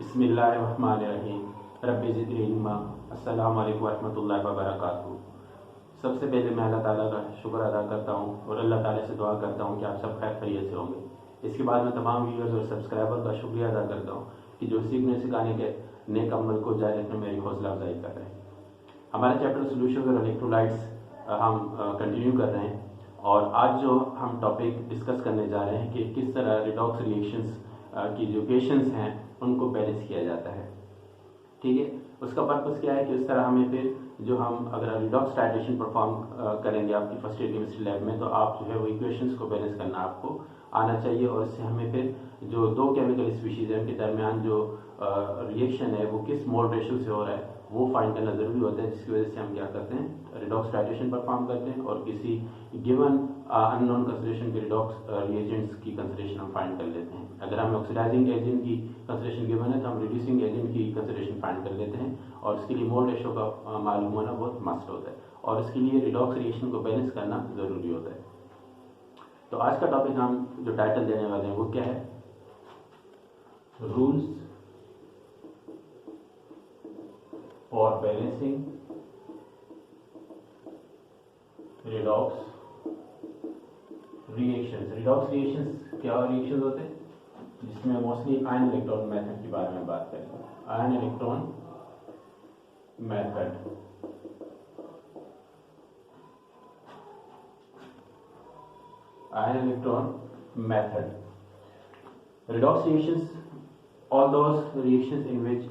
बिस्मिल्लाहिर्रहमानिर्रहीम रब्बि ज़िदनी इल्मा। अस्सलामु अलैकुम वरहमतुल्लाहि वबरकातुहू। सबसे पहले मैं अल्लाह ताला का शुक्र अदा करता हूँ और अल्लाह ताला से दुआ करता हूँ कि आप सब खैर खैरियत से होंगे। इसके बाद मैं तमाम व्यूअर्स और सब्सक्राइबर का शुक्रिया अदा करता हूँ कि जो सीखने सिखाने के नेक अमल को जारी रखने में मेरी हौसला अफजाई कर रहे हैं। हमारे चैप्टर सोल्यूशन और इलेक्ट्रोलाइट्स हम कंटिन्यू कर रहे हैं और आज जो हम टॉपिक डिस्कस करने जा रहे हैं कि किस तरह रिडॉक्स रिएक्शंस की जो इक्वेशंस हैं उनको बैलेंस किया जाता है। ठीक है, उसका पर्पस क्या है कि इस तरह हमें फिर जो हम अगर रिडॉक्स टाइट्रेशन परफॉर्म करेंगे आपकी फर्स्ट ईयर केमिस्ट्री लैब में, तो आप जो है वो इक्वेशंस को बैलेंस करना आपको आना चाहिए और इससे हमें फिर जो दो केमिकल स्पीशीज हैं उनके दरमियान जो रिएक्शन है वो किस मोल रेशियो से हो रहा है वो फाइंड करना ज़रूरी होता है, जिसकी वजह से हम क्या करते हैं रिडॉक्स टाइट्रेशन परफॉर्म करते हैं और किसी गिवन अननोन कंसंट्रेशन के रिडॉक्स रिएजेंट्स की कंसंट्रेशन हम फाइंड कर लेते हैं। अगर हमें ऑक्सीडाइजिंग एजेंट की कंसंट्रेशन गिवन है तो हम रिड्यूसिंग एजेंट की कंसंट्रेशन फाइंड कर लेते हैं और इसके लिए मोल रेशियो का मालूम होना बहुत मस्ट होता है और इसके लिए रिडॉक्स रिएक्शन को बैलेंस करना ज़रूरी होता है। तो आज का टॉपिक हम जो टाइटल देने वाले हैं वो क्या है, rules for balancing redox reactions. Redox reactions क्या रिएक्शंस होते हैं जिसमें मोस्टली आयन इलेक्ट्रॉन मेथड के बारे में बात करेंगे। Ion electron method, ion electron method. Redox reactions, all those reactions in which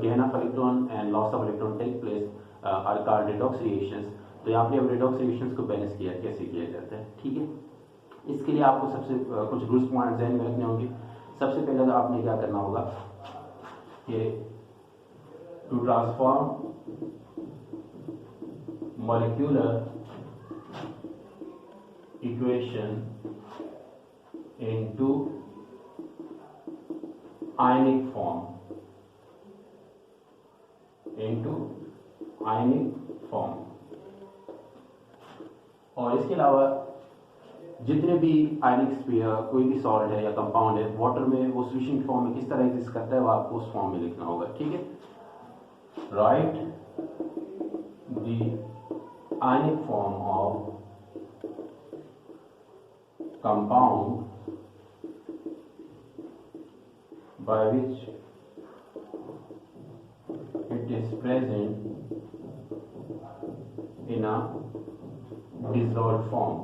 gain of electron and loss of electron take place are called redox reactions. तो यहाँ पे अब redox reactions को बैलेंस किया कैसे किया जाता है, ठीक है। इसके लिए आपको सबसे कुछ रूल्स पॉइंट ध्यान में रखने होंगे। सबसे पहले तो आपने क्या करना होगा कि to transform molecular equation into ionic form, और इसके अलावा जितने भी आयनिक स्फीयर कोई भी सॉल्ट है या कंपाउंड है वाटर में वो सॉल्यूशन फॉर्म में किस तरह एग्जिस्ट करता है वो आपको उस फॉर्म में लिखना होगा, ठीक है। Right the ionic form of compound by which it is present in a dissolved form।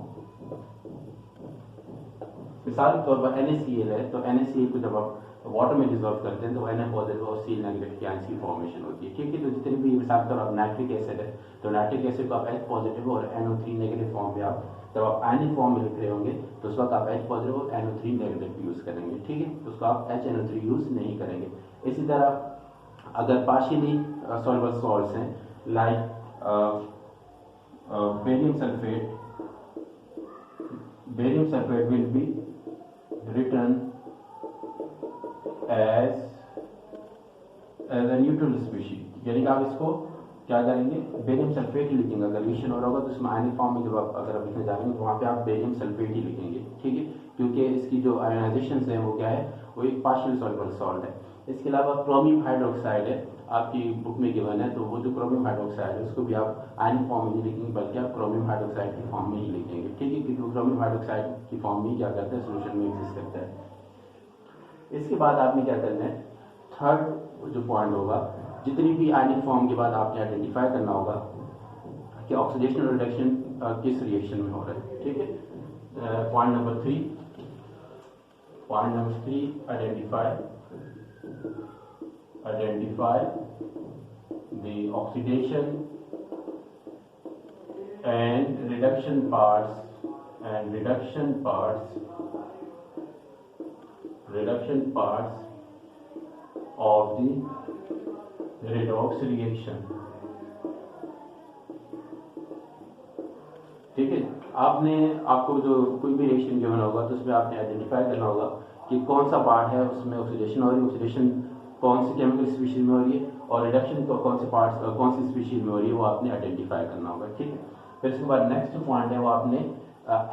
मिसाल के तौर पर NaCl है तो NaCl को जब आप वाटर में डिजोल्व करते हैं तो Na पॉजिटिव और Cl नेगेटिव की आयंस की फॉर्मेशन होती है, ठीक है। तो जितने भी मिसाल के तौर पर नाइट्रिक एसिड है तो नाइट्रिक एसिड को आप H पॉजिटिव और NO3 नेगेटिव फॉर्म में आप जब आप आयनिक फॉर्म में लिख रहे होंगे तो उस वक्त आप H पॉजिटिव और NO3 नेगेटिव यूज करेंगे, ठीक है। तो उसको आप HNO3 यूज नहीं करेंगे। इसी तरह अगर पार्शियली सॉल्युबल सॉल्ट्स हैं like barium sulphate will be written as a neutral species, यानी कि आप इसको क्या करेंगे बेरियम सल्फेट ही लिखेंगे। अगर रिएक्शन हो रहा होगा तो इसमें आयनिक फॉर्म में जब आप अगर आप लिखने जाएंगे तो वहाँ पे आप बेरियम सल्फेट ही लिखेंगे, ठीक है, क्योंकि इसकी जो आयोनाइजेशन है वो क्या है वो एक पार्शियल सॉल्युबल सॉल्ट है। इसके अलावा क्रोमियम हाइड्रोक्साइड है आपकी बुक में गिवन है, तो वो जो क्रोमियम हाइड्रोक्साइड है उसको भी आप आयनिक फॉर्म में नहीं लिखेंगे बल्कि आप क्रोमियम हाइड्रोक्साइड की फॉर्म में ही लिखेंगे, ठीक है, क्योंकि क्रोमियम हाइड्रोक्साइड की फॉर्म में क्या करता है सोल्यूशन में एग्जिस्ट करता है। इसके बाद आपने क्या करना है, थर्ड जो पॉइंट होगा जितनी भी आयनिक फॉर्म के बाद आपने आइडेंटिफाई करना होगा कि ऑक्सीडेशन और रिडक्शन किस रिएक्शन में हो रहा है, ठीक है। Point number three identify the oxidation and reduction parts of the redox reaction, ठीक है। आपको जो कोई भी रिएक्शन गिवन होगा तो उसमें आपने आइडेंटिफाई करना होगा कि कौन सा पार्ट है उसमें ऑक्सीडेशन हो रही है, ऑक्सीडेशन कौन सी केमिकल स्पीशीज में हो रही है और रिडक्शन को कौन से पार्ट्स कौन सी स्पीशीज में हो रही है वो आपने आइडेंटिफाई करना होगा, ठीक है। फिर इसके बाद नेक्स्ट पॉइंट है वो आपने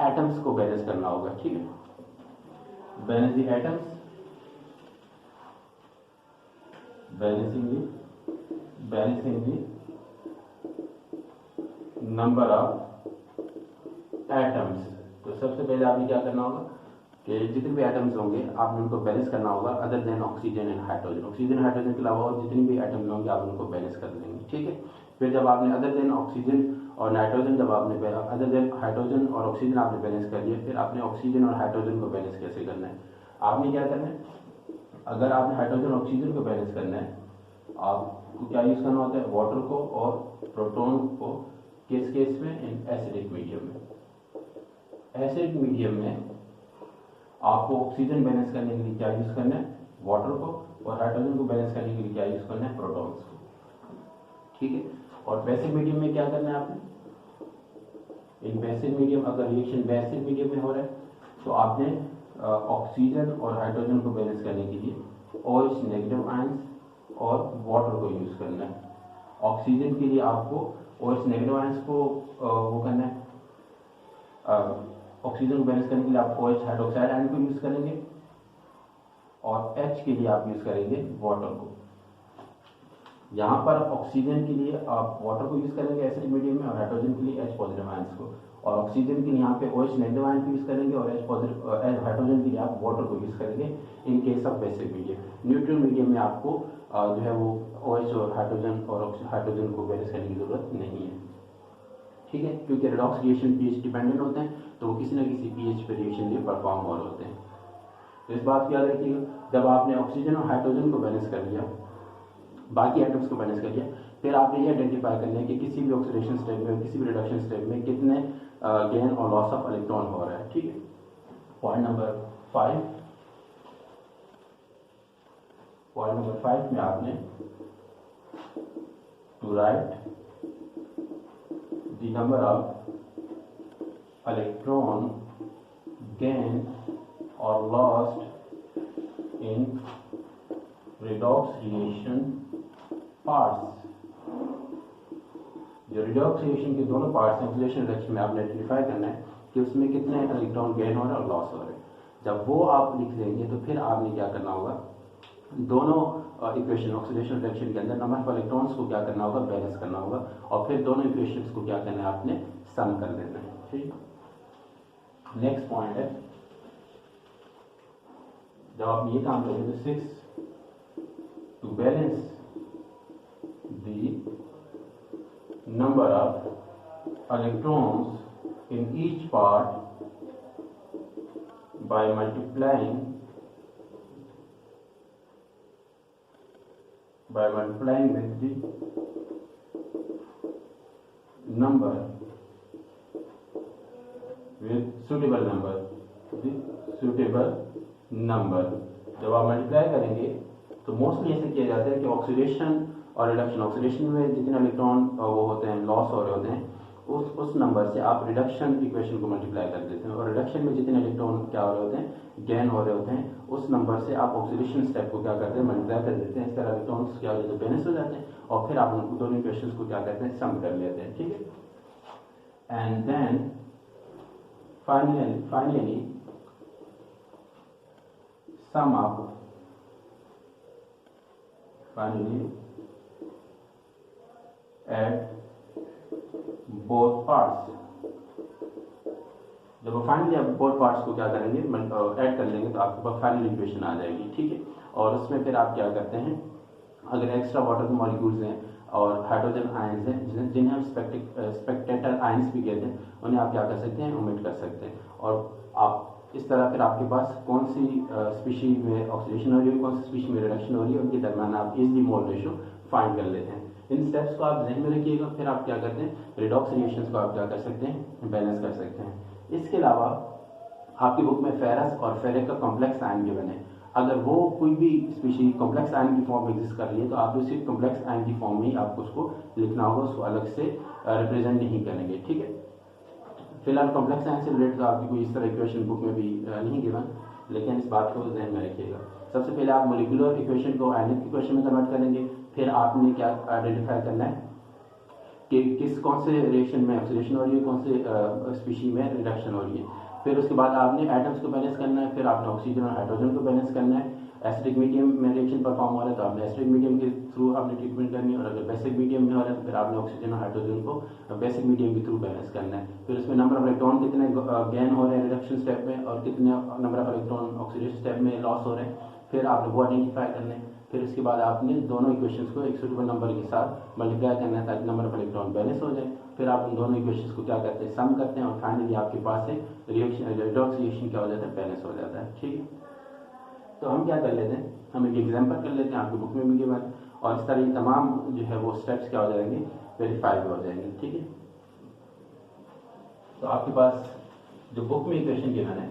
एटम्स को बैलेंस करना होगा, ठीक है। Balance the atoms balancing number of atoms. तो सबसे पहले आपने क्या करना होगा कि जितने भी एटम्स होंगे आपने उनको बैलेंस करना होगा other than oxygen and hydrogen. Oxygen hydrogen के अलावा और जितनी भी एटम्स होंगे आप उनको बैलेंस कर लेंगे, ठीक है। फिर जब आपने अदर देन ऑक्सीजन और नाइट्रोजन, जब आपने अदर देन हाइड्रोजन और ऑक्सीजन आपने बैलेंस कर लिया, फिर आपने ऑक्सीजन और हाइड्रोजन को बैलेंस कैसे करना है। आपने क्या करना है, अगर आपने हाइड्रोजन और ऑक्सीजन को बैलेंस करना है, आपको क्या यूज करना होता है, वाटर को और प्रोटॉन को। किस केस में, इन एसिडिक मीडियम में। एसिडिक मीडियम में आपको ऑक्सीजन बैलेंस करने के लिए क्या यूज करना है, वाटर को, और हाइड्रोजन को बैलेंस करने के लिए क्या यूज करना है, प्रोटॉन्स को, ठीक है। और बेसिक मीडियम में क्या करना है आपने, इन बेसिक मीडियम, अगर रिएक्शन बेसिक मीडियम में हो रहा है तो आपने ऑक्सीजन और हाइड्रोजन को बैलेंस करने के लिए OH नेगेटिव आयंस और वाटर को यूज करना है। ऑक्सीजन के लिए आपको OH नेगेटिव आयंस को वो करना है, ऑक्सीजन को बैलेंस करने के लिए आप OH हाइड्रोक्साइड आयन को यूज करेंगे, और H के लिए आप यूज करेंगे वाटर को। यहाँ पर ऑक्सीजन के लिए आप वाटर को यूज करेंगे एसिडिक मीडियम में, और हाइड्रोजन के लिए H पॉजिटिव आयंस को, और ऑक्सीजन के लिए यहाँ पे OH नेगेटिव आयन को यूज करेंगे, और हाइड्रोजन के लिए आप वाटर को यूज करेंगे in case of basic medium. Neutral medium में आपको जो है वो OH और हाइड्रोजन को बैलेंस करने की जरूरत नहीं है, ठीक है, क्योंकि रेडॉक्स रिएक्शन pH डिपेंडेंट होते हैं, तो वो किसी न किसी pH पे रिएक्शन लिए परफॉर्म हो रहे होते हैं। तो इस बात को याद रखिएगा, जब आपने ऑक्सीजन और हाइड्रोजन को बैलेंस कर लिया, बाकी एटम्स को बैलेंस कर लिया, फिर आपने ये आइडेंटिफाई करना है कि किसी भी ऑक्सीडेशन स्टेप में, किसी भी रिडक्शन स्टेप में कितने गेन और लॉस ऑफ इलेक्ट्रॉन हो रहा है, ठीक है। पॉइंट नंबर 5 में आपने to write the number of electron gain और lost in redox reaction parts. जो रिडॉक्स रिएक्शन के दोनों पार्ट्स हैं, ऑक्सीडेशन रिडक्शन में आपने आइडेंटिफाई करना है कि उसमें कितने इलेक्ट्रॉन गेन हो रहे हैं और लॉस हो रहे हैं। जब वो आप लिख लेंगे तो फिर आपने क्या करना होगा, दोनों इक्वेशन ऑक्सीडेशन रिडक्शन के अंदर नंबर ऑफ इलेक्ट्रॉन्स को क्या करना होगा, बैलेंस करना होगा, और फिर दोनों इक्वेशंस को क्या करना है, आपने सम कर लेना है, ठीक। नेक्स्ट पॉइंट है, जब आप ये काम करेंगे तो 6 to balance the number of electrons in each part by multiplying with the number suitable number। जब आप मल्टीप्लाई करेंगे तो मोस्टली ऐसे किया जाता है कि ऑक्सीडेशन और रिडक्शन, ऑक्सीडेशन में जितने इलेक्ट्रॉन वो होते हैं, लॉस हो रहे होते हैं, उस नंबर से आप रिडक्शन इक्वेशन को मल्टीप्लाई कर देते हैं, और रिडक्शन में जितने इलेक्ट्रॉन क्या हो रहे होते हैं, गेन हो रहे होते हैं, उस नंबर से आप ऑक्सीडेशन स्टेप को क्या करते हैं, मल्टीप्लाई कर देते हैं। इस तरह इलेक्ट्रॉन्स क्या हो जाते हैं, बैलेंस हो जाते हैं, और फिर आप उनको दोनों इक्वेशंस को क्या करते हैं, सम कर लेते हैं, ठीक है। And then finally sum up at both parts। जब फाइनली आप बोथ पार्ट्स को क्या करेंगे, ऐड कर लेंगे, तो आपके पास फाइनल इक्वेशन आ जाएगी, ठीक है। और उसमें फिर आप क्या करते हैं, अगर एक्स्ट्रा वाटर मॉलिक्यूल्स हैं और हाइड्रोजन आयंस हैं, जिन्हें हम स्पेक्टेटर आयंस भी कहते हैं, उन्हें आप क्या कर सकते हैं, ओमिट कर सकते हैं। और आप इस तरह फिर आपके पास कौन सी स्पीशी में ऑक्सीडेशन हो रही है, कौन सी स्पीशी में रिडक्शन हो रही है, उनके दरम्यान आप इजली मोल रेशियो फाइंड कर लेते हैं। इन स्टेप्स को आप ध्यान में रखिएगा, फिर आप क्या करते हैं, रिडॉक्स रिएक्शंस को आप क्या कर सकते हैं, बैलेंस कर सकते हैं। इसके अलावा आपकी बुक में फेरस और फेरिक का कॉम्प्लेक्स आयन गिवन है। अगर वो कोई भी स्पीशी कॉम्प्लेक्स आयन की फॉर्म में एग्जिस्ट कर रही है, तो आप उसी कॉम्प्लेक्स आयन की फॉर्म में ही आपको उसको लिखना होगा, उसको अलग से रिप्रेजेंट नहीं करेंगे, ठीक है। फिलहाल कॉम्प्लेक्स आयन से रिलेटेड आपकी कोई इस तरह इक्वेशन बुक में भी नहीं गिवन, लेकिन इस बात को ध्यान में रखिएगा। सबसे पहले आप मोलिकुलर इक्वेशन को आयनिक इक्वेशन में कन्वर्ट करेंगे, फिर आपने क्या आइडेंटिफाई करना है कि कौन से रिएक्शन में ऑक्सीडेशन हो रही है, कौन से स्पीशी में रिडक्शन हो रही है। फिर उसके बाद आपने एटम्स को बैलेंस करना है, फिर आपने ऑक्सीजन और हाइड्रोजन को बैलेंस करना है, एसिडिक मीडियम में रिएक्शन परफॉर्म हो रहा है तो आपने एसिडिक मीडियम के थ्रू आपने ट्रीटमेंट करनी है, और अगर बेसिक मीडियम में हो रहा है तो फिर आपने ऑक्सीजन और हाइड्रोजन को बेसिक मीडियम के थ्रू बैलेंस करना है। फिर उसमें नंबर ऑफ इलेक्ट्रॉन कितने गेन हो रहे हैं रिडक्शन स्टेप में और कितने number of electron oxidation step में लॉस हो रहे हैं, फिर आपने वो आइडेंटिफाई करने हैं। फिर उसके बाद आपने दोनों इक्वेशंस को एक सूटेबल नंबर के साथ मल्टीप्लाई करना है ताकि नंबर ऑफ इलेक्ट्रॉन बैलेंस हो जाए। फिर आप उन दोनों इक्वेशंस को क्या करते हैं, सम करते हैं, और फाइनली आपके पास से रिएक्शन रिडॉक्स रिएक्शन क्या हो जाता है, बैलेंस हो जाता है। ठीक है, तो हम क्या कर लेते हैं, हम एक एग्जाम्पल कर लेते हैं, आपकी बुक में भी गिवन है, और इस तरह ये तमाम जो है वो स्टेप्स क्या हो जाएंगे, वेरीफाई हो जाएंगे। ठीक है, तो आपके पास जो बुक में इक्वेशन गिवन है,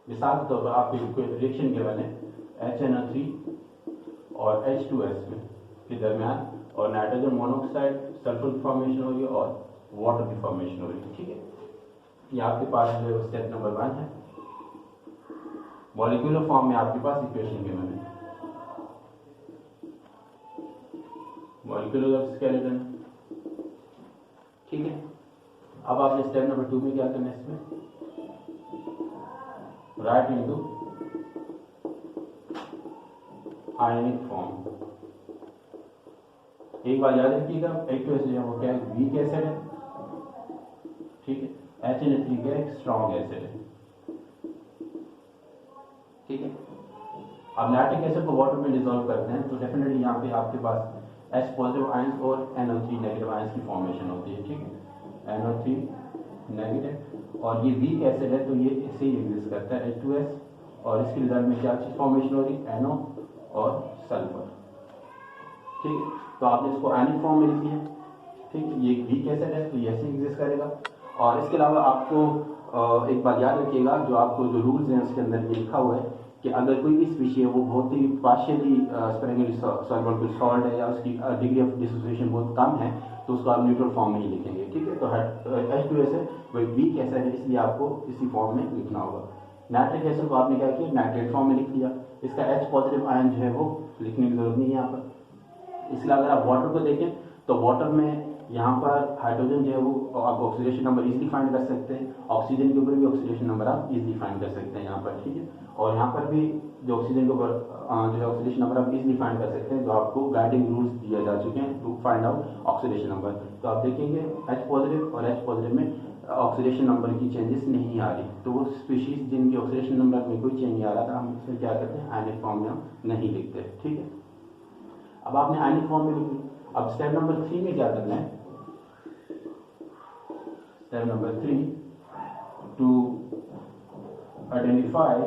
मिसाल के तौर पर आपको रिएक्शन गिवन है HNO3 और H2S में के दरमियान, और नाइट्रोजन मोनोऑक्साइड सल्फर की फॉर्मेशन हो रही है और वाटर की फॉर्मेशन हो रही है। ठीक है, ये आपके पास जो स्टेप नंबर 1 है। मॉलिक्यूलर फॉर्म में आपके पास इक्वेशन गिवन है, मॉलिक्यूलर स्केलेटन। ठीक है, अब आपने स्टेप नंबर 2 में क्या करना है, इसमें राइट इनटू आयनिक फॉर्म। एक बार याद रखिएगा, H2S जो है वो क्या है, वीक एसिड है। ठीक है, HNO3 क्या है, स्ट्रॉन्ग एसिड है। ठीक है, अब नाइट्रिक एसिड को वाटर में डिसॉल्व करते हैं तो डेफिनेटली यहाँ पे आपके पास H पॉजिटिव आयंस और NO3 नेगेटिव आयंस की फॉर्मेशन होती है। ठीक है, NO3 नेगेटिव, और ये वीक एसिड है तो ये इसे ही एग्जिस्ट करता है H2S, और इसके रिजल्ट में क्या चीज फॉर्मेशन हो रही है, NO और सल्फर। ठीक है, तो आपने इसको आयनिक फॉर्म में लिख दिया। ठीक है, ये वीक एसिड है तो ये ऐसे एग्जिस्ट करेगा। और इसके अलावा आपको एक बात याद रखिएगा, जो आपको जो रूल्स हैं उसके अंदर ये लिखा हुआ है कि अगर कोई भी स्पीशी है वो बहुत ही पार्शियली स्पेरेंगली सॉल्युबल सॉल्ट है या उसकी डिग्री ऑफ डिसोसिएशन बहुत कम है तो उसको आप न्यूट्रल फॉर्म में ही लिखेंगे। ठीक है, तो H2S है वही वीक एसिड है, इसलिए आपको इसी फॉर्म में लिखना होगा। नाइट्रिक एसिड को आपने क्या किया, नाइट्रेट फॉर्म में लिख दिया। इसका H पॉजिटिव आयन जो है वो लिखने की जरूरत नहीं है यहाँ पर। इसलिए अगर आप वाटर को देखें तो वाटर में यहाँ पर हाइड्रोजन जो है वो आप ऑक्सीडेशन नंबर इजीली फाइंड कर सकते हैं, ऑक्सीजन के ऊपर भी ऑक्सीडेशन नंबर आप इजीली फाइंड कर सकते हैं यहाँ पर। ठीक है, और यहाँ पर भी जो ऑक्सीजन के ऊपर जो है ऑक्सीडेशन नंबर आप इजीली फाइंड कर सकते हैं, जो आपको गाइडिंग रूल्स दिए जा चुके हैं to find out oxidation number. तो आप देखेंगे H पॉजिटिव और H पॉजिटिव में ऑक्सीडेशन नंबर की चेंजेस नहीं आ रही, तो वो स्पीशीज जिनके ऑक्सीडेशन नंबर में कोई चेंज नहीं आ रहा था हम इसमें क्या करते हैं, आयनिक फॉर्म में हम नहीं लिखते। ठीक है, अब आपने आयनिक फॉर्म में लिख ली। अब स्टेप नंबर 3 में क्या करना है, step number 3 to identify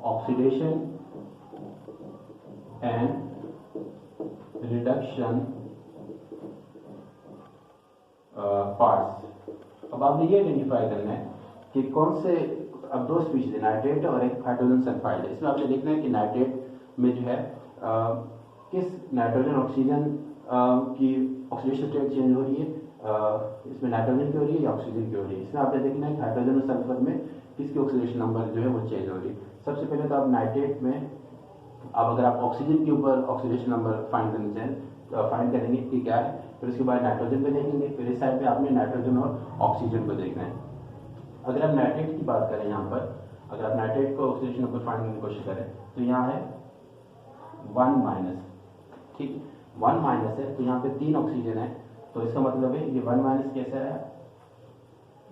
oxidation and reduction parts. अब आपने ये आइडेंटिफाई करना है कि कौन से, अब दो स्पीशीज है, नाइट्रेट और एक हाइड्रोजन सल्फाइड है। इसमें आपने देखना है कि नाइट्रेट में जो है किस नाइट्रोजन ऑक्सीजन की ऑक्सीडेशन स्टेट चेंज हो रही है, इसमें नाइट्रोजन की हो रही है या ऑक्सीजन की हो रही है। इसमें आपने देखना है कि हाइड्रोजन और सल्फर में किसकी ऑक्सीडेशन नंबर जो है वो चेंज हो रही है। सबसे पहले तो आप नाइट्रेट में अब अगर आप ऑक्सीजन के ऊपर ऑक्सीडेशन नंबर फाइंड करना चाहें फाइंड करेंगे कि क्या है, फिर उसके बाद नाइट्रोजन पे देखेंगे, फिर इस साइड पे आपने नाइट्रोजन और ऑक्सीजन को देखना है। अगर आप नाइट्रेट की बात करें यहाँ पर, अगर आप नाइट्रेट को ऑक्सीडेशन नंबर फाइंड करने की कोशिश करें तो यहाँ है 1-। ठीक, 1- है तो यहाँ पे 3 ऑक्सीजन है, तो इसका मतलब है ये 1- कैसा है,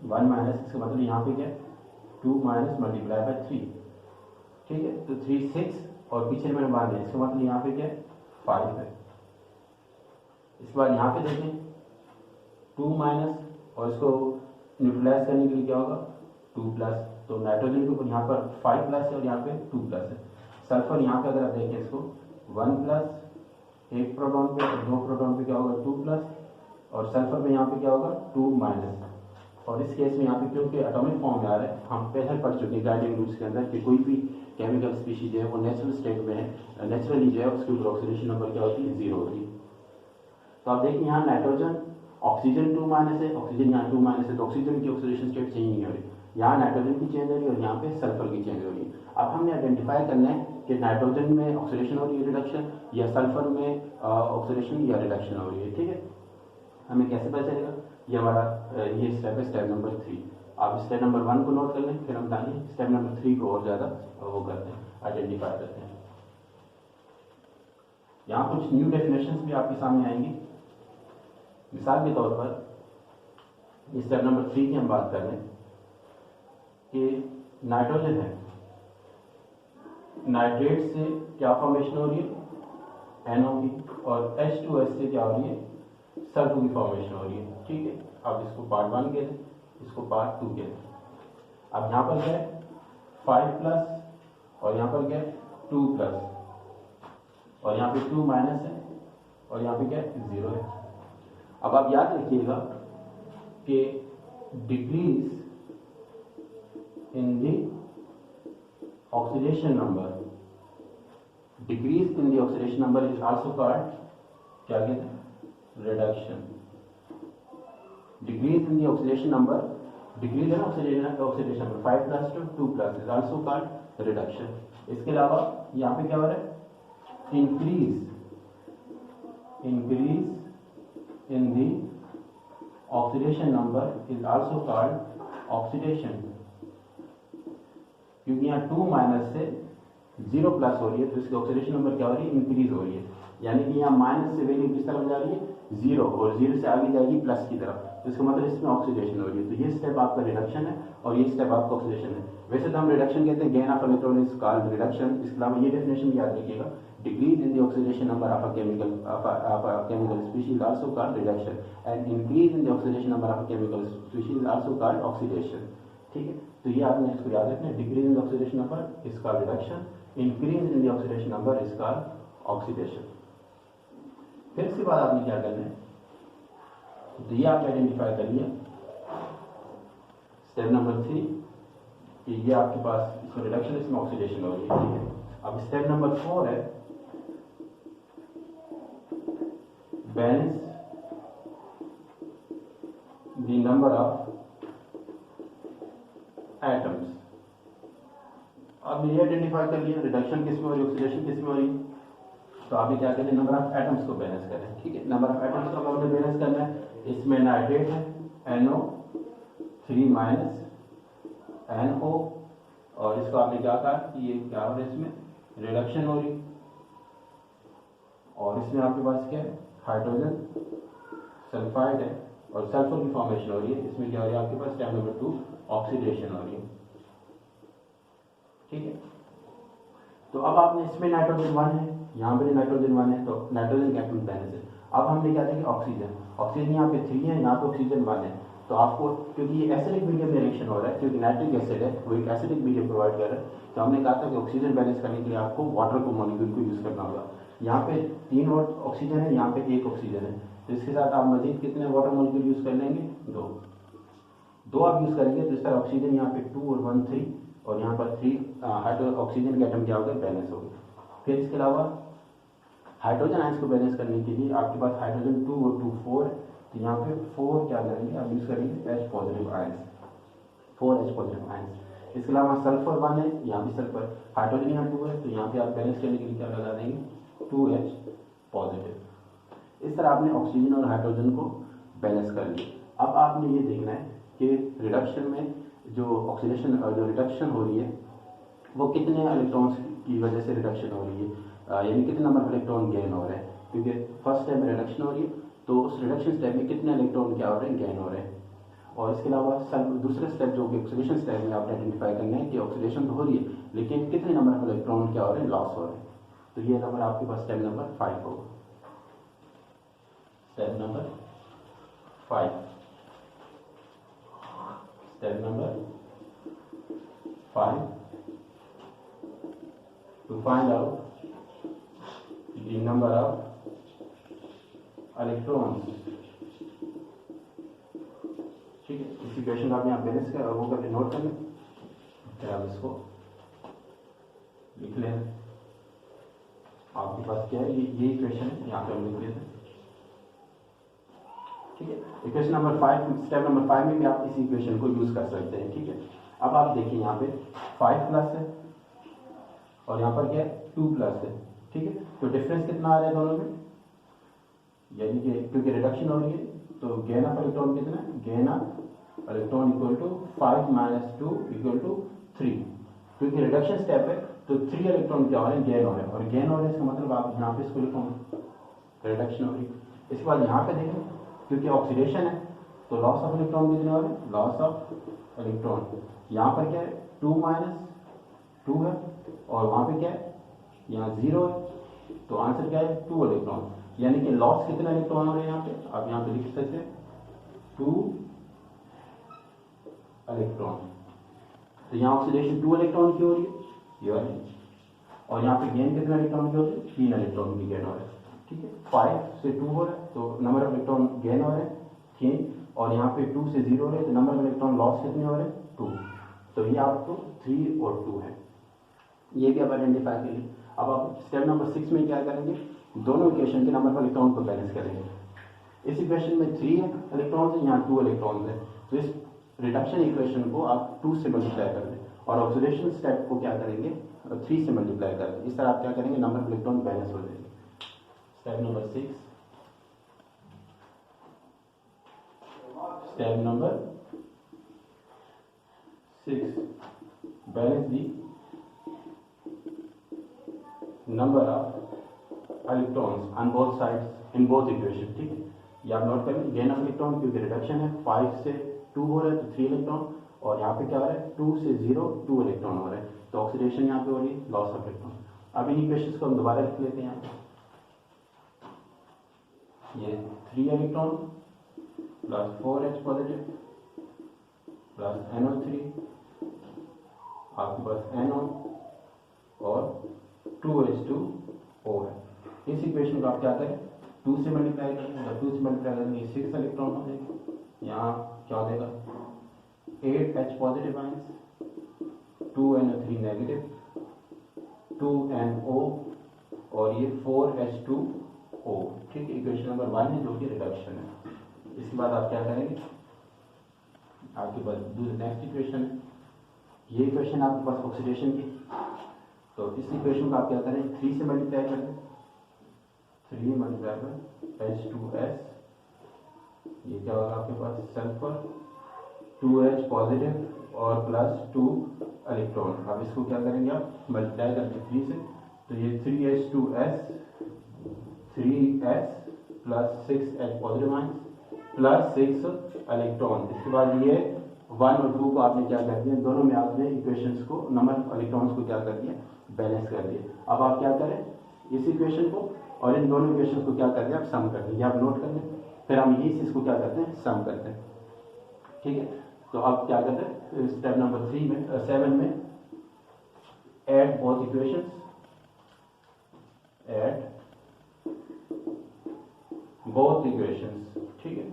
1- इसका मतलब यहाँ पे क्या 2- मल्टीप्लाई बाय 3। ठीक है, तो 3 6 और पीछे में 1 है, इसका मतलब यहाँ पे क्या 5 है। इस बार यहाँ पे देखें 2- और इसको न्यूट्रलाइज करने के लिए क्या होगा 2+, तो नाइट्रोजन के ऊपर यहाँ पर 5+ है और यहाँ पे 2+ है। सल्फर यहाँ पे अगर आप देखें इसको 1+, एक प्रोटॉन पे और 2 प्रोटॉन पे क्या होगा 2+, और सल्फर में यहाँ पे क्या होगा 2-। और इस केस में यहाँ पे क्योंकि एटॉमिक फॉर्म में आ रहा है, हम पहले पढ़ चुके हैं गाइडिंग रूल्स के अंदर कि कोई भी केमिकल स्पीशीज जो है वो नेचुरल स्टेट में है, नेचुरली जो है उसके ऊपर ऑक्सीडेशन नंबर क्या होती है 0 होती है। तो आप देखिए यहाँ नाइट्रोजन ऑक्सीजन 2- है, ऑक्सीजन यहाँ 2- है, तो ऑक्सीजन की ऑक्सीडेशन स्टेट चेंज नहीं हो रही, यहाँ नाइट्रोजन की चेंज हो रही है और यहाँ पे सल्फर की चेंज हो रही है। अब हमने आइडेंटिफाई करना है कि नाइट्रोजन में ऑक्सीडेशन हो रही है रिडक्शन, या सल्फर में ऑक्सीडेशन या रिडक्शन हो रही है। ठीक है, हमें कैसे पता चलेगा, ये हमारा ये स्टेप है, स्टेप नंबर 3। आप स्टेप नंबर 1 को नोट कर लें, फिर हम जानिए स्टेप नंबर 3 को और ज़्यादा वो करते हैं, आइडेंटिफाई करते हैं। यहाँ कुछ न्यू डेफिनेशंस भी आपके सामने आएंगी। मिसाल के तौर पर स्टेप नंबर 3 की हम बात कर लें कि नाइट्रोजन है, नाइट्रेट से क्या फॉर्मेशन हो रही है, NO की, और H2S से क्या हो रही है, सल्फर की फॉर्मेशन हो रही है। ठीक है, अब इसको पार्ट 1 के लें, इसको पार्ट 2 के लें। अब यहाँ पर क्या है 5+ और यहाँ पर क्या है 2+, और यहाँ पे 2 माइनस है और यहाँ पे क्या है 0 है। अब आप याद रखिएगा कि decrease in the oxidation number, decrease in the oxidation number is also called, क्या कहते हैं, reduction. Decrease in the oxidation number, decrease in oxidation number 5+ to 2+ is also called reduction. इसके अलावा यहाँ पे क्या हो रहा है, increase in the oxidation number is also called oxidation, क्योंकि यहाँ 2 माइनस से 0+ हो रही है तो इसकी ऑक्सीडेशन नंबर क्या हो रही है, इंक्रीज हो रही है। यानी कि यहाँ माइनस से वैल्यू किस तरफ जा रही है, 0, और 0 से आगे जाएगी प्लस की तरफ, तो इसका मतलब इसमें ऑक्सीडेशन हो रही है। तो ये स्टेप आपका रिडक्शन है और ये स्टेप आपका ऑक्सीडेशन है। वैसे तो हम रिडक्शन कहते हैं, gain of electron is called reduction. इसके अलावा ये डेफिनेशन याद रखिएगा, decrease in the oxidation number of a chemical species is also called reduction, and increase in the oxidation number of a chemical species is also called oxidation। ठीक है, तो ये आपने इसको याद रखना है, decrease in the oxidation number is called reduction, increase in the oxidation number is called oxidation. फिर इसके बाद आपने क्या करना है, तो ये आप आइडेंटिफाई कर लिया स्टेप नंबर 3 कि ये आपके पास इसमें रिडक्शन, इसमें ऑक्सीडेशन हो रही है। ठीक है, अब स्टेप नंबर 4 है balance the number of atoms। अब ये आइडेंटिफाई कर लिया रिडक्शन किस में हो रही है, ऑक्सीडेशन किस में हो रही है, तो आप क्या कहते हैं, नंबर ऑफ एटम्स को बैलेंस करें। ठीक है, नंबर ऑफ एटम्स को आपने बैलेंस करना है। इसमें नाइट्रेट है NO3 माइनस NO, और इसको आपने क्या कहा कि ये क्या हो रहा है, इसमें रिडक्शन हो रही, और इसमें आपके पास क्या है, हाइड्रोजन सल्फाइड है और सल्फर की फॉर्मेशन हो रही है। इसमें क्या हो रही है आपके पास, स्टेप नंबर 2 ऑक्सीडेशन हो रही है। ठीक है, तो अब आपने इसमें नाइट्रोजन 1 है, यहाँ पे नाइट्रोजन 1 है, तो नाइट्रोजन का एटॉमिक बैलेंस है। अब हमने क्या देखा, ऑक्सीजन, ऑक्सीजन यहाँ पे 3 है, यहाँ पे ऑक्सीजन 1 है, तो आपको क्योंकि ये एसिडिक मीडियम में रिएक्शन हो रहा है, क्योंकि नाइट्रिक एसिड है वो एक एसिडिक मीडियम प्रोवाइड कर रहा है, तो हमने कहा था कि ऑक्सीजन बैलेंस करने के लिए आपको वाटर को मॉलिक्यूल को यूज करना होगा। यहाँ पे 3 ऑक्सीजन है, यहाँ पे 1 ऑक्सीजन है, तो इसके साथ आप मजीद कितने वाटर मॉलिक्यूल यूज कर लेंगे, 2 आप यूज करेंगे, तो इस तरह ऑक्सीजन यहाँ पे 2 और 1 3, और यहाँ पर 3 ऑक्सीजन के एटम क्या हो गए, बैलेंस हो गए। फिर इसके अलावा हाइड्रोजन आयंस को बैलेंस करने के लिए आपके पास हाइड्रोजन 2 और 2 4 है, तो यहाँ पे 4 क्या करेंगे, आप यूज करेंगे H positive ions, 4 H positive ions. इसके अलावा सल्फर 1 है, यहाँ भी सल्फर, हाइड्रोजन यहाँ 2 है, तो यहाँ पे आप बैलेंस करने के लिए क्या लगा देंगे, 2H पॉजिटिव। इस तरह आपने ऑक्सीजन और हाइड्रोजन को बैलेंस कर लिया। अब आपने ये देखना है कि रिडक्शन में जो ऑक्सीडेशन जो रिडक्शन हो रही है वो कितने इलेक्ट्रॉन्स की वजह से रिडक्शन हो रही है, यानी कितने नंबर ऑफ इलेक्ट्रॉन गेन हो रहे हैं, क्योंकि फर्स्ट स्टेप में रिडक्शन हो रही है, तो उस रिडक्शन स्टेप में कितने इलेक्ट्रॉन क्या हो रहे हैं, गेन हो रहे हैं। और इसके अलावा दूसरे स्टेप जो कि ऑक्सीडेशन स्टेप में आपने आइडेंटिफाई करना है कि ऑक्सीडेशन तो हो रही है लेकिन कितने नंबर ऑफ इलेक्ट्रॉन क्या हो रहे हैं, लॉस हो रहे हैं। तो ये नंबर आपके पास स्टेप नंबर 5 होगा, step number 5, step number 5 to find out the number of electrons। ठीक है, इस इक्वेशन का आप यहाँ बैलेंस कर वो करके नोट कर लें, फिर आप इसको लिख लें। आपके पास क्या है, ये इक्वेशन है, यहाँ पे हम लिख लेते हैं। ठीक है, इक्वेशन नंबर 5, स्टेप नंबर 5 में भी आप इस इक्वेशन को यूज कर सकते हैं। ठीक है, अब आप देखिए यहाँ पे 5+ है और यहाँ पर क्या है 2+ है। ठीक है, तो डिफरेंस कितना आ रहा है दोनों में, यानी कि क्योंकि रिडक्शन हो रही है तो गेन ऑफ इलेक्ट्रॉन कितना है, gain of electron equal to 5 - 2 equal to 3, क्योंकि रिडक्शन स्टेप है तो 3 इलेक्ट्रॉन क्या हो रहे हैं, गेन हो रहे हैं, और गेन हो रहे हैं इसका मतलब आप यहाँ पे इसको लिखोगे रिडक्शन हो रही है। इसके बाद यहाँ पे देखें क्योंकि ऑक्सीडेशन है तो लॉस ऑफ इलेक्ट्रॉन कितने हो रहे हैं, लॉस ऑफ इलेक्ट्रॉन यहाँ पर क्या है 2 - 2 है, और वहाँ पे क्या है, यहाँ 0 है, तो आंसर क्या है 2 इलेक्ट्रॉन, यानी कि लॉस कितने इलेक्ट्रॉन हो रहे हैं यहाँ पे, आप यहाँ पे लिख सकते हैं 2 इलेक्ट्रॉन। तो यहाँ ऑक्सीडेशन 2 इलेक्ट्रॉन की हो रही है ये वाली, और यहाँ पे गेन कितने इलेक्ट्रॉन की हो रही है, 3 इलेक्ट्रॉन की गेन हो रहा है, ठीक है। 5 से 2 हो रहा है तो नंबर ऑफ इलेक्ट्रॉन गेन हो रहे हैं 3, और यहाँ पे 2 से 0 हो रहे हैं तो नंबर ऑफ इलेक्ट्रॉन लॉस कितने हो रहे हैं 2, तो ये आपको 3 और 2 है, ये भी आप आइडेंटिफाई करिए। अब आप स्टेप नंबर 6 में क्या करेंगे, दोनों इक्वेशन के नंबर ऑफ इलेक्ट्रॉन को बैलेंस करेंगे। इस इक्वेशन में 3 इलेक्ट्रॉन्स है, यहाँ 2 इलेक्ट्रॉन्स है, तो इस रिडक्शन इक्वेशन को आप 2 से मल्टीप्लाई कर दें, और ऑक्सीडेशन स्टेप को क्या करेंगे 3 से मल्टीप्लाई कर दें। इस तरह आप क्या करेंगे, नंबर ऑफ इलेक्ट्रॉन बैलेंस हो जाएंगे। Step number 6, step number 6, balance the number of electrons on both sides in both equation, ठीक है। ये आप नोट करें, गेन ऑफ इलेक्ट्रॉन क्योंकि रिडक्शन है 5 से 2 हो रहा है तो 3 इलेक्ट्रॉन, और यहाँ पे क्या हो रहा है 2 से 0 2 इलेक्ट्रॉन हो रहा है, तो ऑक्सीडेशन यहाँ पे हो रही है, लॉस ऑफ इलेक्ट्रॉन। अब इन इक्वेशंस को हम दोबारा लिख लेते हैं यहाँ पे, ये 3 electron plus 4H positive plus NO3, आपके पास NO और 2H2O है। इस इक्वेशन को आप क्या करें 2 से मल्टीप्लाई करेंगे, जब 2 से मल्टीप्लाई करेंगे 6 इलेक्ट्रॉन हो जाएंगे, यहाँ क्या हो जाएगा 8H positive ions, 2NO3 negative, 2NO और ये 4H2O, ठीक है। इक्वेशन नंबर 1 है जो कि रिडक्शन है। इसके बाद आप क्या करेंगे, आपके पास नेक्स्ट इक्वेशन है, ये इक्वेशन आपके पास ऑक्सीडेशन की, तो इस इक्वेशन को आप क्या करें 3 से मल्टीप्लाई कर दें, 3 मल्टीप्लाई कर H2S, ये क्या होगा आपके पास सल्फर, 2H पॉजिटिव और प्लस 2 इलेक्ट्रॉन। अब इसको क्या करेंगे आप मल्टीप्लाई करके 3 से, तो ये 3H2S 3S plus 6H positive ions plus 6 electron. इसके बाद ये 1 और 2 को आपने क्या कर दिया, दोनों में आपने इक्वेशंस को नंबर ऑफ इलेक्ट्रॉन्स को क्या कर दिया, बैलेंस कर दिया। अब आप क्या करें इस इक्वेशन को और इन दोनों इक्वेशंस को क्या कर दिया, आप सम कर दें, आप नोट कर लें, फिर हम यही चीज को क्या करते हैं सम करते हैं, ठीक है। तो अब क्या करते हैं स्टेप नंबर 7 में add both equations, add both equations, ठीक है,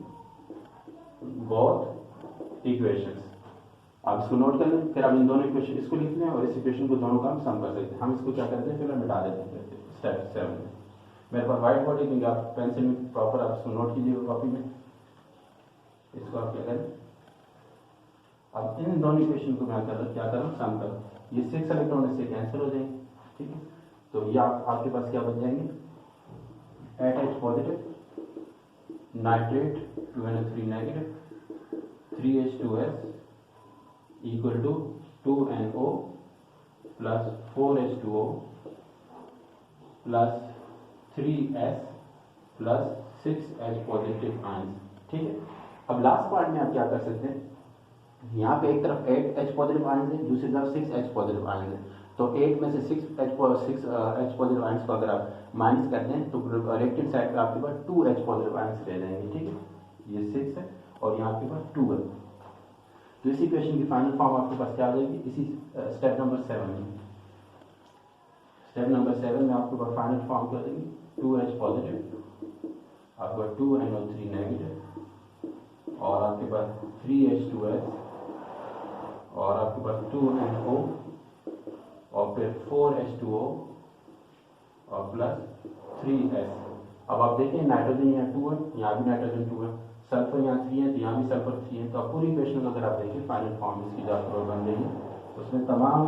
बोथ इक्वेशंस। आप इसको नोट कर लें, फिर आप इन दोनों इक्वेशन इसको लिख लें और इस इक्वेशन को दोनों का हम सम कर सकते हैं। हम इसको क्या करते हैं, फिर हम मिटा देते हैं स्टेप 7 में। मेरे पास व्हाइट बोर्ड है क्योंकि आप पेंसिल में प्रॉपर आप इसको नोट कीजिएगा कॉपी में। इसको आप क्या करें, अब इन दोनों इक्वेशन को मैं क्या करूँ सम करूँ, ये 6 इलेक्ट्रॉन इससे कैंसिल हो जाएंगे, ठीक है। तो ये आपके पास क्या बन जाएंगे 8H positive, nitrate 2NO3 negative, 3H2S equal to 2NO plus 4H2O plus 3S plus 6H positive ions, ठीक है। अब लास्ट पार्ट में आप क्या कर सकते हैं, यहाँ पे एक तरफ 8H पॉजिटिव आयंस है, दूसरी तरफ 6H पॉजिटिव आयंस है, तो 8 में से 6H पॉजिटिव आयंस को अगर आप माइनस करते हैं तो लेफ्ट हैंड साइड पे आपके पास 2H पॉजिटिव आयंस रह जाएंगे, ठीक है। ये 6 है और यहाँ आपके पास 2 है, तो इसी इक्वेशन की फाइनल फॉर्म आपके पास क्या आ जाएगी इसी स्टेप नंबर 7 में। स्टेप नंबर 7 में आपके पास फाइनल फॉर्म क्या देगी 2H पॉजिटिव, आपके पास 2NO3 नेगेटिव और आपके पास 3H2S और आपके पास 2NO और फिर 4H2O और प्लस 3S। अब आप देखें नाइट्रोजन यहाँ 2 है, यहाँ भी नाइट्रोजन 2 है, सल्फर यहाँ 3 है तो यहाँ भी सल्फर 3 है। तो आप पूरी इक्वेशन को अगर आप देखें फाइनल फॉर्म इसकी जो आपको बन रही है उसमें तमाम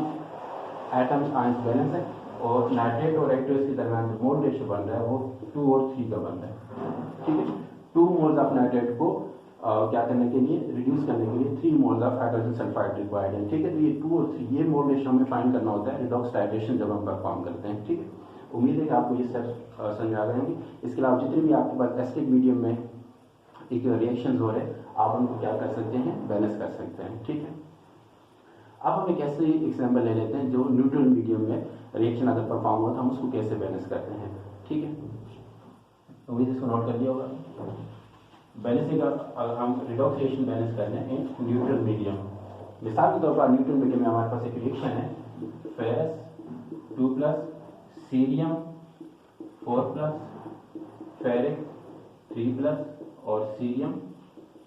एटम्स आयंस बैलेंस है और नाइट्रेट और एक्टिवस के दरमियान जो मोल रेशियो बन रहा है वो 2 और 3 का बन रहा है, ठीक है। 2 मोल्स ऑफ नाइट्रेट को क्या करने के लिए, रिड्यूस करने के लिए 3 moles of hydrogen sulphide required है। ठीक है, तो ये 2 और 3 ये मोल रेशियो हमें फाइंड करना होता है रिडॉक्स टाइट्रेशन जब हम परफॉर्म करते हैं। ठीक है, उम्मीद है कि आपको ये स्टेप्स समझ आ गए होंगे। इसके अलावा जितने भी आपके पास एसिडिक मीडियम में एक रिएक्शन हो रहे हैं, आप उनको क्या कर सकते हैं, बैलेंस कर सकते हैं। ठीक है, अब हम एक ऐसे एग्जाम्पल ले लेते हैं जो न्यूट्रल मीडियम में रिएक्शन अगर परफॉर्म हो तो हम उसको कैसे बैलेंस करते हैं। ठीक है, तो मुझे इसको नोट कर लिया होगा। बैलेंसिंग अगर हम रिडॉक्स रिएक्शन बैलेंस करते हैं इन न्यूट्रल मीडियम, मिसाल के तौर पर न्यूट्रल मीडियम में हमारे पास एक रिएक्शन है फेरस 2+, सीरियम 4+, फेरिक 3+ और सीरियम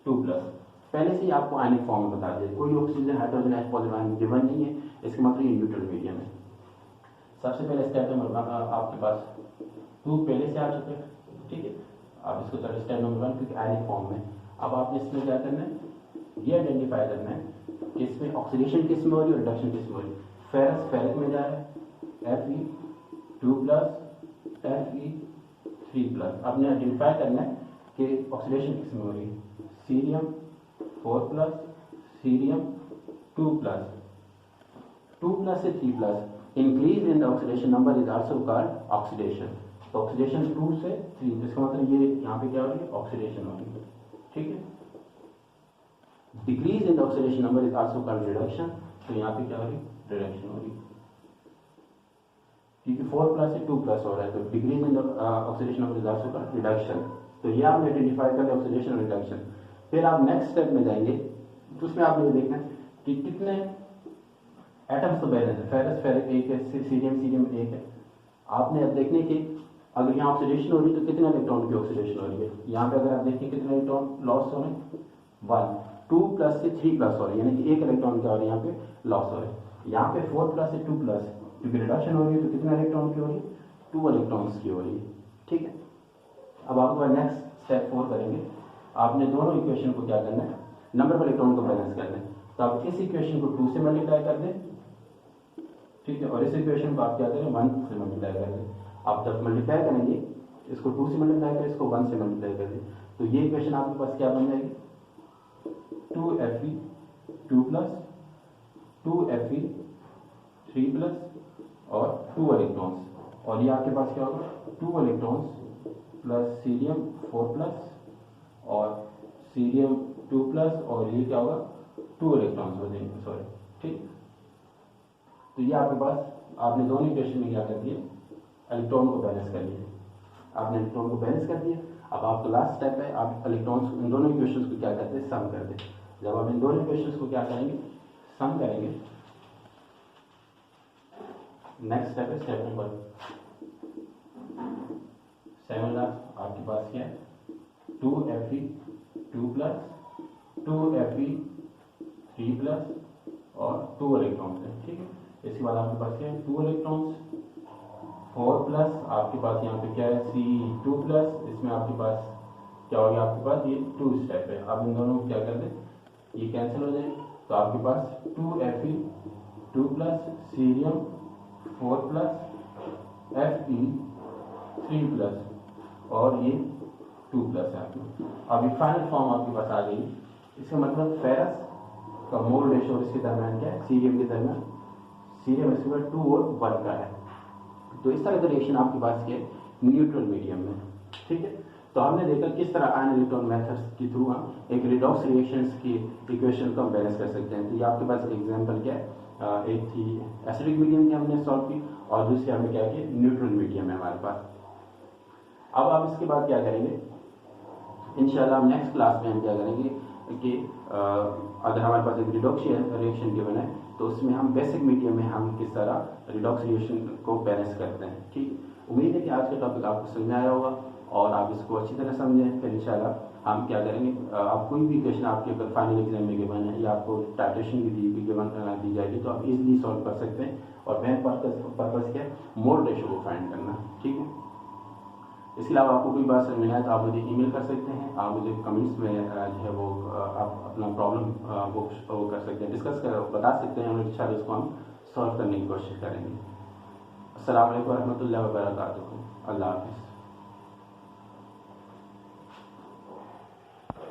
2+। पहले से ही आपको आयनिक फॉर्म में बता दिया, कोई oxygen hydrogen H positive ion given नहीं है, इसका मतलब ये न्यूट्रल मीडियम है। सबसे पहले स्टेप नंबर 1 आपके पास 2 पहले से आ चुके हैं। ठीक है, आप इसको चलो स्टेप नंबर 1 क्योंकि आयनिक फॉर्म में। अब आपने इसमें क्या करना है, ये आइडेंटिफाई करना है कि इसमें ऑक्सीडेशन किस में हो रही है और रिडक्शन किस में हो रही है। फेरस फेरिक में जा रहा है Fe2+, Fe3+। आपने आइडेंटिफाई करना है कि ऑक्सीडेशन किस में हो रही है, सीरियम 4+, सीरियम 2+। 2+ से 3+, increase in the oxidation number is also called oxidation. तो ऑक्सीडेशन 2 से 3, इसका मतलब ये यहाँ पे क्या हो रही है, ऑक्सीडेशन हो रही है। ठीक है, decrease in the oxidation number is also called reduction. तो यहाँ पे क्या हो रही है, रिडक्शन हो रही है। क्योंकि 4+ से 2+ हो रहा है, तो decrease in the oxidation number is also called reduction. तो ये आपने आइडेंटिफाई कर लिया ऑक्सीडेशन और रिडक्शन। फिर आप नेक्स्ट स्टेप में जाएंगे, तो उसमें आपने ये देखना है कि कितने एटम्स तो बैलेंस है, फेरस फेरिक 1 है, सीरियम सीरियम 1 है। आपने अब देखने की अगर यहाँ ऑक्सीडेशन हो रही है तो कितने इलेक्ट्रॉन की ऑक्सीडेशन हो रही है। यहाँ पे अगर आप देखिए कितने इलेक्ट्रॉन लॉस हो रहे हैं, 1। 2+ से 3+ हो रही है, यानी कि 1 इलेक्ट्रॉन क्या हो रही है, यहाँ पे लॉस हो रहा है। यहाँ पे 4+ से 2+, क्योंकि रिडक्शन हो रही है तो कितने इलेक्ट्रॉन की हो रही है, 2 इलेक्ट्रॉन्स की हो रही है। ठीक है, अब आपको नेक्स्ट स्टेप 4 करेंगे। आपने दोनों इक्वेशन को क्या करना है, नंबर ऑफ इलेक्ट्रॉन को बैलेंस करना है। तो आप इस इक्वेशन को 2 से मल्टीप्लाई कर दें, ठीक है, और इस इक्वेशन को आप क्या करें, 1 से मल्टीप्लाई कर दें। आप जब मल्टीप्लाई करेंगे, इसको 2 से मल्टीप्लाई करें, इसको 1 से मल्टीप्लाई कर दें, तो ये इक्वेशन आपके पास क्या बन जाएगी, 2Fe2+, 2Fe3+ और 2 इलेक्ट्रॉन्स। और ये आपके पास क्या होगा, 2 इलेक्ट्रॉन्स प्लस सीरियम 4+ और सीरियम 2+, और ये क्या होगा, 2 इलेक्ट्रॉन्स हो जाएंगे, सॉरी। ठीक, तो ये आपके पास, आपने दोनों इक्वेशन में क्या कर दिया, इलेक्ट्रॉन को बैलेंस कर लिया। आपने इलेक्ट्रॉन को बैलेंस कर दिया। अब आपका लास्ट स्टेप है, आप इलेक्ट्रॉन्स इन दोनों इक्वेशंस को क्या करते हैं, सम कर दें। जब आप इन दोनों इक्वेशंस को क्या करेंगे, सम करेंगे, नेक्स्ट स्टेप है स्टेप नंबर 7। आपके पास क्या है, 2Fe2+, 2Fe3+ और 2 इलेक्ट्रॉन्स है। ठीक है, इसके बाद आपके पास क्या है, 2 इलेक्ट्रॉन्स, 4+, आपके पास यहाँ पे क्या है, C2+, इसमें आपके पास क्या हो गया, आपके पास ये 2 स्टेप है। आप इन दोनों को क्या कर दें, ये कैंसिल हो जाए, तो आपके पास 2Fe2+, सीरियम 4+, Fe3+ और ये 2+ है आपको। अब ये फाइनल फॉर्म आपके पास आ गई। इसका मतलब फेरस का मोल रेशियो इसके दरमियान क्या है, सीरियम के दरमियान, सीरियम इसके 2 और 1 का है। तो इस तरह का रिएक्शन आपके पास ये न्यूट्रल मीडियम में। ठीक है, तो हमने देखा किस तरह आयन इलेक्ट्रॉन मेथड्स के थ्रू हम एक रिडॉक्स रिएक्शंस की इक्वेशन को हम बैलेंस कर सकते हैं। तो ये आपके पास एग्जांपल क्या है, एक थी एसिडिक मीडियम की हमने सॉल्व की, और दूसरी हमने क्या की, न्यूट्रल मीडियम है हमारे पास। अब आप इसके बाद क्या करेंगे, इंशाल्लाह हम नेक्स्ट क्लास में हम क्या करेंगे कि अगर हमारे पास एक रिडॉक्स रिएक्शन गिवन है तो उसमें हम बेसिक मीडियम में हम किस तरह रिडॉक्स रिएक्शन को बैलेंस करते हैं। ठीक, उम्मीद है कि आज का टॉपिक आपको समझ में आया होगा और आप इसको अच्छी तरह समझें। फिर इंशाल्लाह हम क्या करेंगे, आप कोई भी क्वेश्चन आपके अगर फाइनल एग्जाम में गिवन है या आपको टाइट्रेशन की गिवन दी जाएगी तो आप इजीली सॉल्व कर सकते हैं। और मेन पर्पस क्या है, मोल रेशियो को फाइंड करना। ठीक है, इसके अलावा आपको कोई बात समझ में आए तो आप मुझे ईमेल कर सकते हैं, आप मुझे कमेंट्स में जो है वो आप अपना प्रॉब्लम वो कर सकते हैं, डिस्कस कर बता सकते हैं, और इंशाल्लाह इसको हम सॉल्व करने की कोशिश करेंगे। अस्सलाम वालेकुम रहमतुल्लाहि व बरकातुहू। अल्लाह हाफ़िज़।